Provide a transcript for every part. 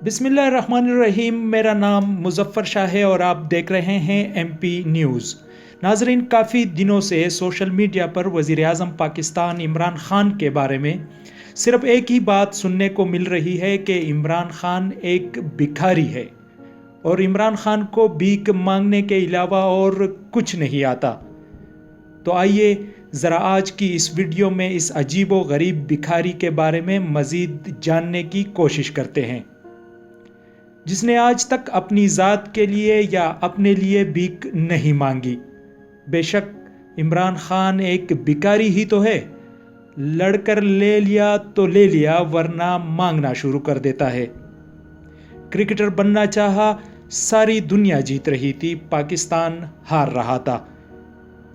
बिस्मिल्लाहिर्रहमानिर्रहीम। मेरा नाम मुज़फ़्फ़र शाह है और आप देख रहे हैं MP न्यूज़। नाज़रीन, काफ़ी दिनों से सोशल मीडिया पर वज़ीर-ए-आज़म पाकिस्तान इमरान ख़ान के बारे में सिर्फ एक ही बात सुनने को मिल रही है कि इमरान ख़ान एक भिखारी है और इमरान ख़ान को भीख मांगने के अलावा और कुछ नहीं आता। तो आइए ज़रा आज की इस वीडियो में इस अजीब व गरीब भिखारी के बारे में मज़ीद जानने की कोशिश करते हैं, जिसने आज तक अपनी ज़ात के लिए या अपने लिए भीख नहीं मांगी। बेशक इमरान ख़ान एक भिखारी ही तो है, लड़कर ले लिया तो ले लिया वरना मांगना शुरू कर देता है। क्रिकेटर बनना चाहा, सारी दुनिया जीत रही थी, पाकिस्तान हार रहा था।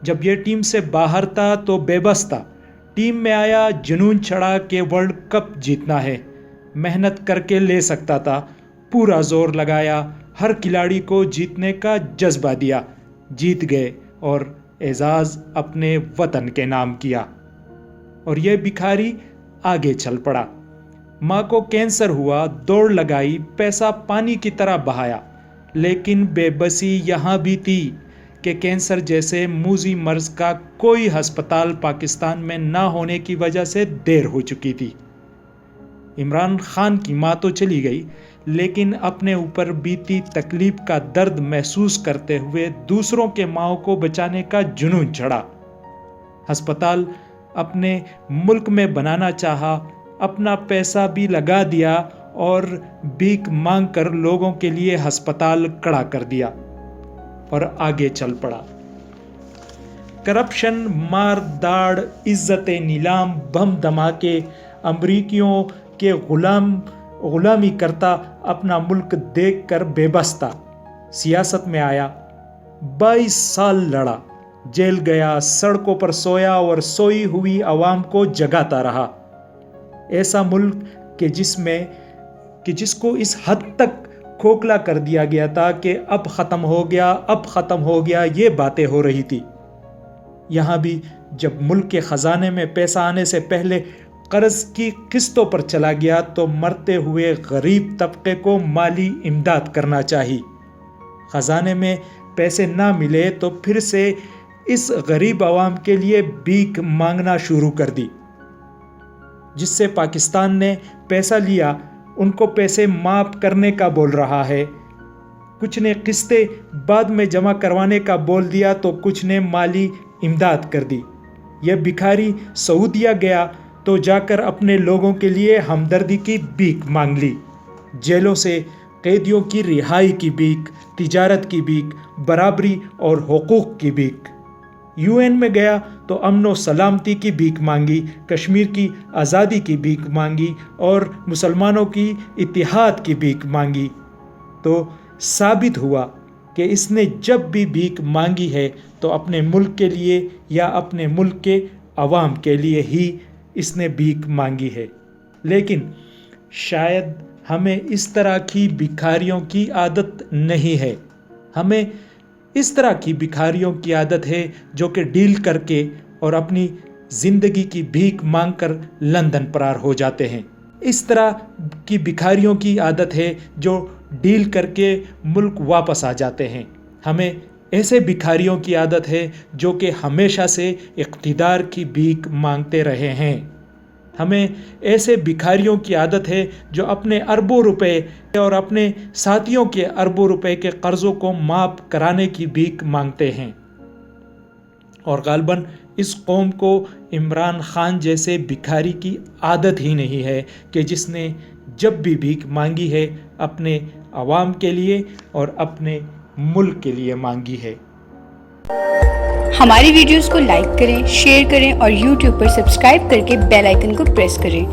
जब ये टीम से बाहर था तो बेबस था, टीम में आया जुनून चढ़ा के वर्ल्ड कप जीतना है, मेहनत करके ले सकता था, पूरा जोर लगाया, हर खिलाड़ी को जीतने का जज्बा दिया, जीत गए और एजाज़ अपने वतन के नाम किया। और यह भिखारी आगे चल पड़ा। माँ को कैंसर हुआ, दौड़ लगाई, पैसा पानी की तरह बहाया, लेकिन बेबसी यहाँ भी थी कि कैंसर जैसे मूजी मर्ज का कोई अस्पताल पाकिस्तान में ना होने की वजह से देर हो चुकी थी। इमरान ख़ान की माँ तो चली गई, लेकिन अपने ऊपर बीती तकलीफ का दर्द महसूस करते हुए दूसरों के माँओं को बचाने का जुनून चढ़ा। अस्पताल अपने मुल्क में बनाना चाहा, अपना पैसा भी लगा दिया और भीख मांग कर लोगों के लिए अस्पताल खड़ा कर दिया और आगे चल पड़ा। करप्शन, मार दाड़, इज्जत नीलाम, बम धमाके, अमरीकियों के गुलामी करता अपना मुल्क देखकर बेबस था। सियासत में आया, 22 साल लड़ा, जेल गया, सड़कों पर सोया और सोई हुई आवाम को जगाता रहा। ऐसा मुल्क कि जिसको इस हद तक खोखला कर दिया गया था कि अब ख़त्म हो गया, अब ख़त्म हो गया, ये बातें हो रही थी। यहाँ भी जब मुल्क के ख़जाने में पैसा आने से पहले कर्ज की किस्तों पर चला गया तो मरते हुए गरीब तबके को माली इमदाद करना चाहिए। ख़जाने में पैसे ना मिले तो फिर से इस गरीब आवाम के लिए भीख मांगना शुरू कर दी। जिससे पाकिस्तान ने पैसा लिया उनको पैसे माफ़ करने का बोल रहा है, कुछ ने किस्तें बाद में जमा करवाने का बोल दिया तो कुछ ने माली इमदाद कर दी। यह भिखारी सऊदीया गया तो जाकर अपने लोगों के लिए हमदर्दी की भीख मांग ली। जेलों से कैदियों की रिहाई की भीख, तिजारत की भीख, बराबरी और हुकूक की भीख। UN में गया तो अमन व सलामती की भीख मांगी, कश्मीर की आज़ादी की भीख मांगी और मुसलमानों की इत्तेहाद की भीख मांगी। तो साबित हुआ कि इसने जब भी भीख मांगी है तो अपने मुल्क के लिए या अपने मुल्क के अवाम के लिए ही इसने भीख मांगी है। लेकिन शायद हमें इस तरह की भिखारियों की आदत नहीं है। हमें इस तरह की भिखारियों की आदत है जो कि डील करके और अपनी ज़िंदगी की भीख मांगकर लंदन फरार हो जाते हैं। इस तरह की भिखारियों की आदत है जो डील करके मुल्क वापस आ जाते हैं। हमें ऐसे भिखारियों की आदत है जो कि हमेशा से इक़्तिदार की भीख मांगते रहे हैं। हमें ऐसे भिखारियों की आदत है जो अपने अरबों रुपए और अपने साथियों के अरबों रुपए के कर्ज़ों को माफ़ कराने की भीख मांगते हैं। और गालिबन इस कौम को इमरान ख़ान जैसे भिखारी की आदत ही नहीं है कि जिसने जब भी भीख मांगी है अपने अवाम के लिए और अपने मुल्क के लिए मांगी है। हमारी वीडियोस को लाइक करें, शेयर करें और YouTube पर सब्सक्राइब करके बेल आइकन को प्रेस करें।